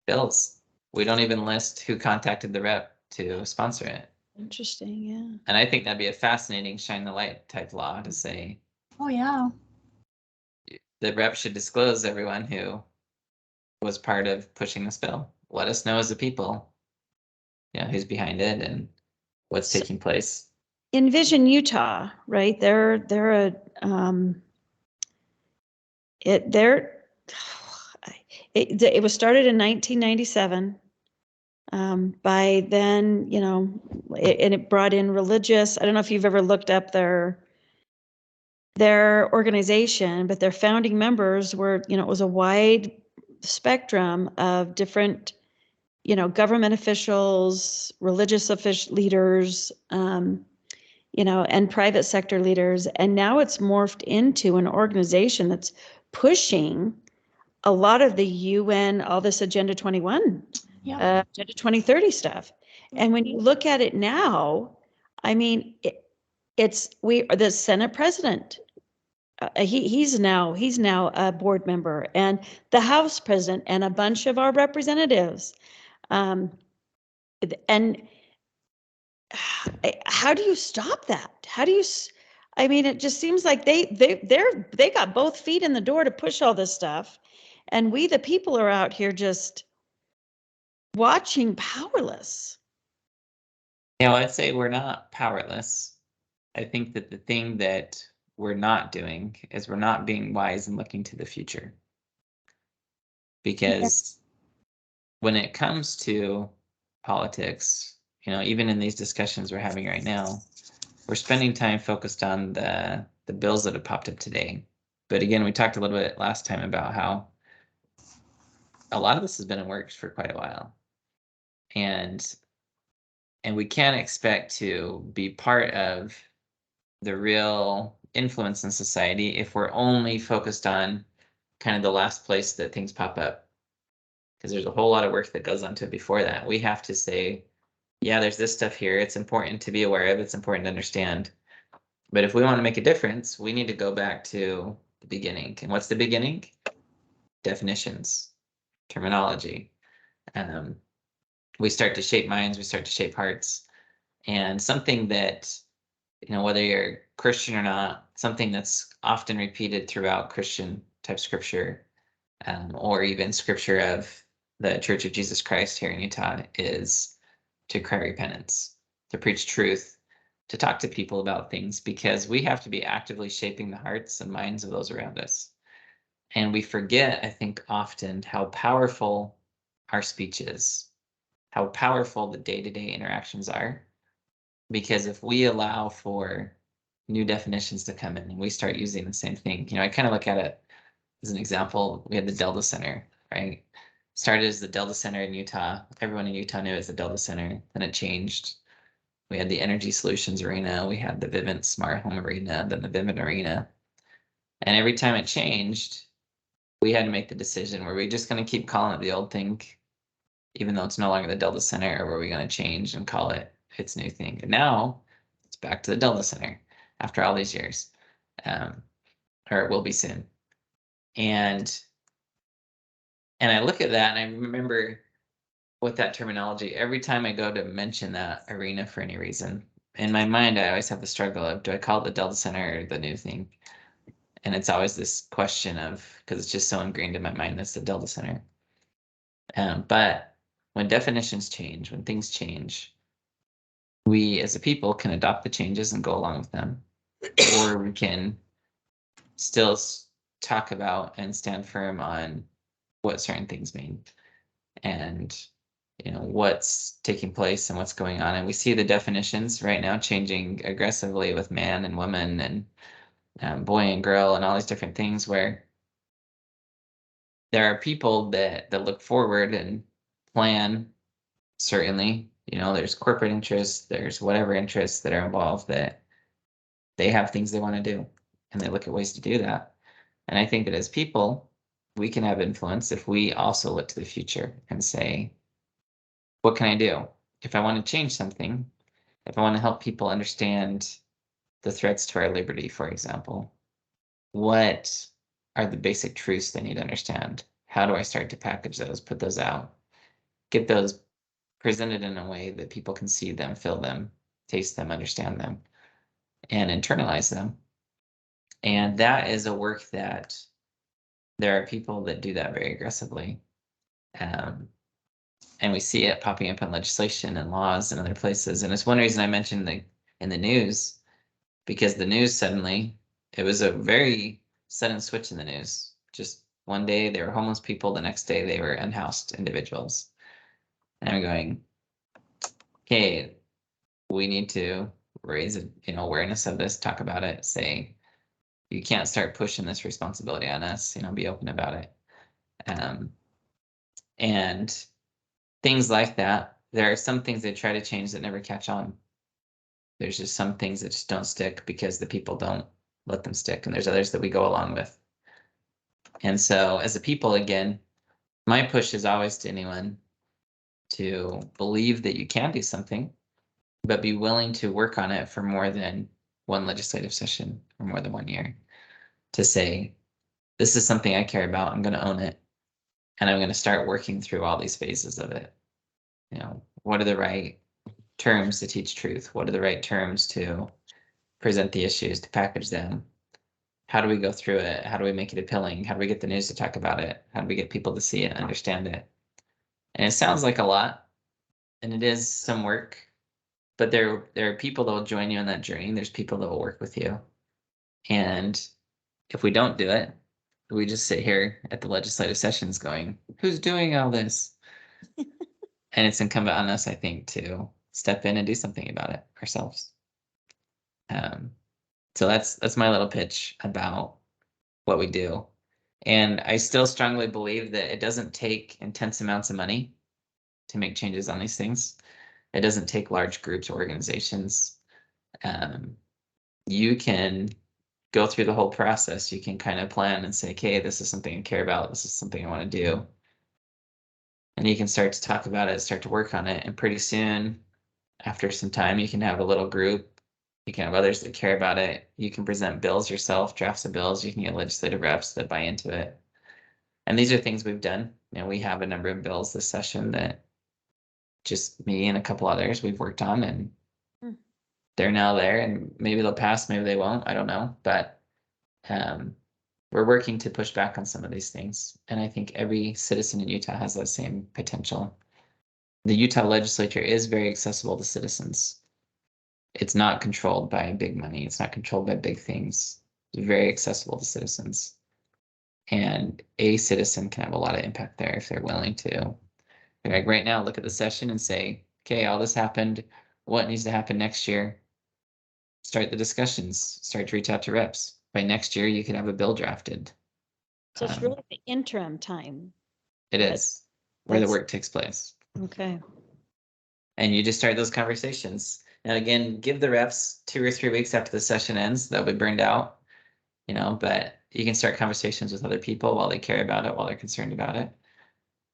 bills. We don't even list who contacted the rep to sponsor it. Interesting, yeah. And I think that'd be a fascinating shine the light type law to say, oh yeah, the rep should disclose everyone who was part of pushing this bill. Let us know as a people, who's behind it and what's taking place. Envision Utah, right? It was started in 1997. By then, and it brought in religious. I don't know if you've ever looked up their organization, but their founding members were, it was a wide spectrum of different, government officials, religious leaders, and private sector leaders. And now it's morphed into an organization that's pushing a lot of the UN, all this Agenda 21, Agenda 2030 stuff. And when you look at it now, I mean, the Senate president, he's now a board member, and the House president, and a bunch of our representatives. And how do you stop that? I mean, it just seems like they got both feet in the door to push all this stuff. And we, the people, are out here just watching powerless. Yeah, well, I'd say we're not powerless. I think that the thing that we're not doing is we're not being wise and looking to the future. Because when it comes to politics, even in these discussions we're having right now, we're spending time focused on the bills that have popped up today. But again, we talked a little bit last time about how a lot of this has been in works for quite a while. And we can't expect to be part of the real influence in society if we're only focused on kind of the last place that things pop up. Because there's a whole lot of work that goes onto it before that. We have to say, yeah, there's this stuff here. It's important to be aware of. It's important to understand. But if we want to make a difference, we need to go back to the beginning. And what's the beginning? Definitions, terminology. We start to shape minds. We start to shape hearts. And something that, whether you're Christian or not, something that's often repeated throughout Christian type scripture, or even scripture of the Church of Jesus Christ here in Utah, is to cry repentance, to preach truth, to talk to people about things, because we have to be actively shaping the hearts and minds of those around us. And we forget, I think, often how powerful our speech is, how powerful the day-to-day interactions are. Because if we allow for new definitions to come in and we start using the same thing, I kind of look at it as an example. We had the Delta Center, right? Started as the Delta Center in Utah. Everyone in Utah knew it as the Delta Center. Then it changed. We had the Energy Solutions Arena. We had the Vivint Smart Home Arena, then the Vivint Arena. And every time it changed, we had to make the decision, were we just going to keep calling it the old thing, even though it's no longer the Delta Center, or were we going to change and call it its new thing? And now it's back to the Delta Center after all these years, or it will be soon. And I look at that and I remember with that terminology, every time I go to mention that arena for any reason, in my mind, I always have the struggle of, do I call it the Delta Center or the new thing? And it's always this question of, because it's just so ingrained in my mind, that's the Delta Center. But when definitions change, when things change, we as a people can adopt the changes and go along with them, or we can still talk about and stand firm on what certain things mean, and what's taking place and what's going on. And we see the definitions right now changing aggressively with man and woman and boy and girl and all these different things, where there are people that look forward and plan. Certainly, there's corporate interests, there's whatever interests that are involved, that they have things they want to do and they look at ways to do that. And I think that as people, we can have influence if we also look to the future and say, what can I do? If I want to change something, if I want to help people understand the threats to our liberty, for example, what are the basic truths they need to understand? How do I start to package those, put those out, get those presented in a way that people can see them, feel them, taste them, understand them, and internalize them? And that is a work that there are people that do that very aggressively. And we see it popping up in legislation and laws and other places. And it's one reason I mentioned in the news, because the news suddenly, it was a very sudden switch in the news. Just one day they were homeless people, the next day they were unhoused individuals. And I'm going, okay, we need to raise awareness of this, talk about it, say, you can't start pushing this responsibility on us, be open about it. And things like that. There are some things they try to change that never catch on. There's just some things that just don't stick because the people don't let them stick. And there's others that we go along with. And so as a people, again, my push is always to anyone to believe that you can do something, but be willing to work on it for more than one legislative session or more than 1 year, to say, this is something I care about. I'm going to own it. And I'm going to start working through all these phases of it. What are the right terms to teach truth? What are the right terms to present the issues, to package them? how do we go through it? How do we make it appealing? How do we get the news to talk about it? How do we get people to see it and understand it? And it sounds like a lot, and it is some work, but there are people that will join you on that journey. There's people that will work with you. And if we don't do it, we just sit here at the legislative sessions going, who's doing all this? And it's incumbent on us, I think, to step in and do something about it ourselves. So that's my little pitch about what we do. And I still strongly believe that it doesn't take intense amounts of money to make changes on these things. It doesn't take large groups or organizations. You can go through the whole process. You can kind of plan and say, okay, this is something I care about. This is something I want to do. And you can start to talk about it, start to work on it. And pretty soon, after some time, you can have a little group. You can have others that care about it. You can present bills yourself, drafts of bills. You can get legislative reps that buy into it. And these are things we've done. You know, we have a number of bills this session that just me and a couple others we've worked on, and they're now there, and maybe they'll pass, maybe they won't, I don't know, but we're working to push back on some of these things. And I think every citizen in Utah has that same potential. The Utah legislature is very accessible to citizens. It's not controlled by big money. It's not controlled by big things. It's very accessible to citizens. And a citizen can have a lot of impact there if they're willing to. Like right now, look at the session and say, okay, all this happened. What needs to happen next year? Start the discussions, start to reach out to reps. By next year, you can have a bill drafted. So it's really the interim time. It is where the work takes place. Okay. And you just start those conversations. And again, give the reps 2 or 3 weeks after the session ends. They'll be burned out, you know, but you can start conversations with other people while they care about it, while they're concerned about it.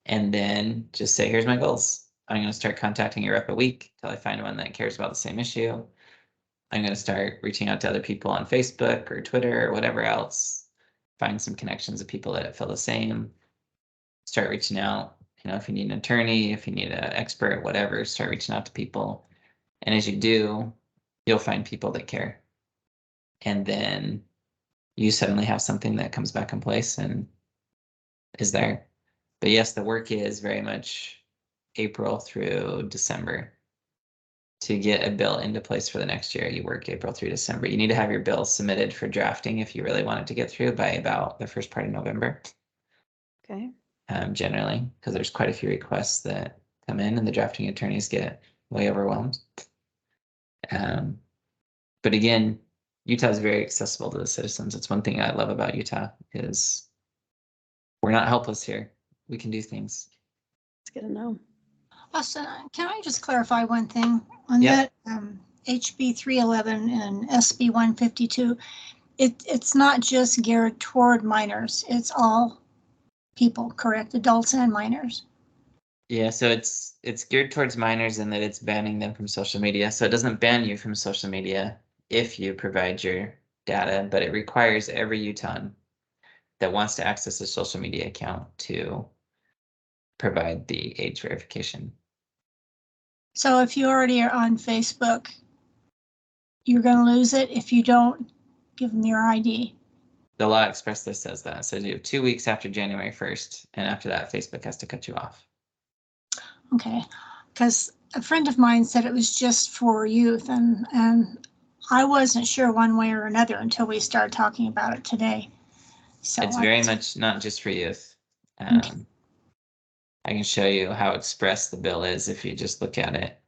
And then just say, here's my goals. I'm going to start contacting your rep a week till I find one that cares about the same issue. I'm going to start reaching out to other people on Facebook or Twitter or whatever else. Find some connections of people that feel the same. Start reaching out. You know, if you need an attorney, if you need an expert, whatever, start reaching out to people. And as you do, you'll find people that care. And then you suddenly have something that comes back in place and is there. But yes, the work is very much April through December. To get a bill into place for the next year, you work April through December. You need to have your bill submitted for drafting if you really want it to get through by about the first part of November. Okay. Generally, because there's quite a few requests that come in and the drafting attorneys get way overwhelmed. But again, Utah is very accessible to the citizens. It's one thing I love about Utah is we're not helpless here. We can do things. It's good to know. Austin, can I just clarify one thing on Yep. that HB 311 and SB 152? It's not just geared toward minors. It's all people, correct? Adults and minors. Yeah, so it's geared towards minors in that it's banning them from social media. So it doesn't ban you from social media if you provide your data, but it requires every Utahn that wants to access a social media account to provide the age verification. So if you already are on Facebook, you're going to lose it if you don't give them your ID. The law expressly says that. It says you have 2 weeks after January 1st, and after that, Facebook has to cut you off. Okay, because a friend of mine said it was just for youth, and I wasn't sure one way or another until we started talking about it today. So it's very much not just for youth. Okay. I can show you how express the bill is if you just look at it.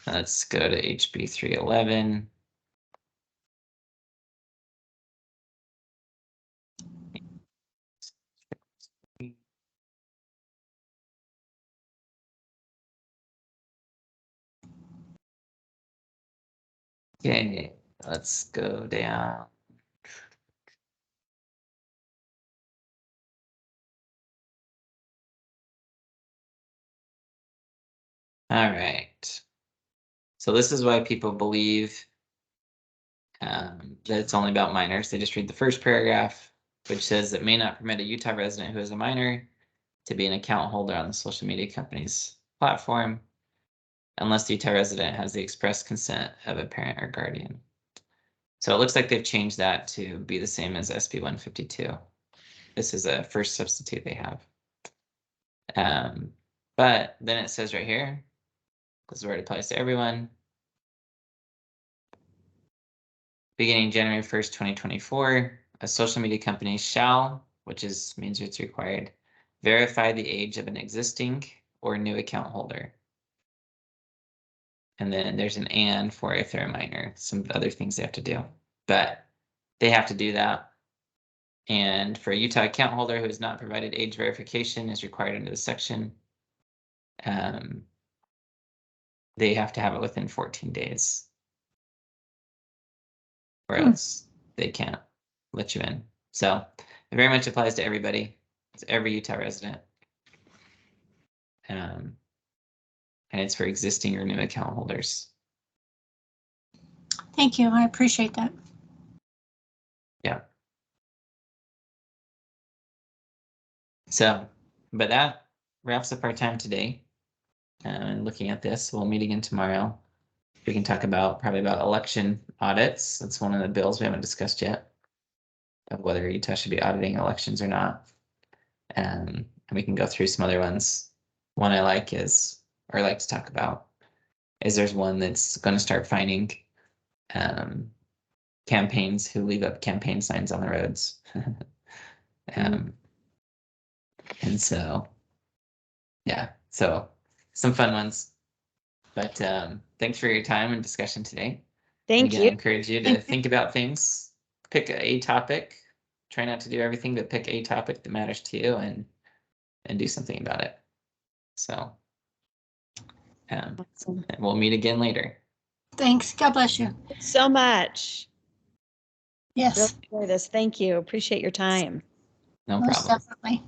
Let's go to HB 311. Okay, let's go down. All right. So this is why people believe that it's only about minors. They just read the first paragraph, which says it may not permit a Utah resident who is a minor to be an account holder on the social media company's platform unless the Utah resident has the express consent of a parent or guardian. So it looks like they've changed that to be the same as SB 152. This is a first substitute they have. But then it says right here, this is where it applies to everyone. Beginning January 1st, 2024, a social media company shall, which means it's required, verify the age of an existing or new account holder. And then there's an and for if they're a minor, some other things they have to do, but they have to do that. And for a Utah account holder who has not provided age verification is required under the section. They have to have it within 14 days. Or else they can't let you in. So it very much applies to everybody. It's every Utah resident. And it's for existing or new account holders. Thank you. I appreciate that. Yeah. So, but that wraps up our time today. And looking at this, we'll meet again tomorrow. We can talk probably about election audits. That's one of the bills we haven't discussed yet, of whether Utah should be auditing elections or not. And we can go through some other ones. One I like to talk about is there's one that's going to start finding campaigns who leave up campaign signs on the roads. And so, yeah, so some fun ones. But thanks for your time and discussion today. Thank Again, you. I encourage you to think about things, pick a topic, try not to do everything, but pick a topic that matters to you and do something about it. So Awesome. and we'll meet again later. Thanks. God bless you. So much. Yes, Really enjoy this. Thank you. Appreciate your time. No most problem. definitely.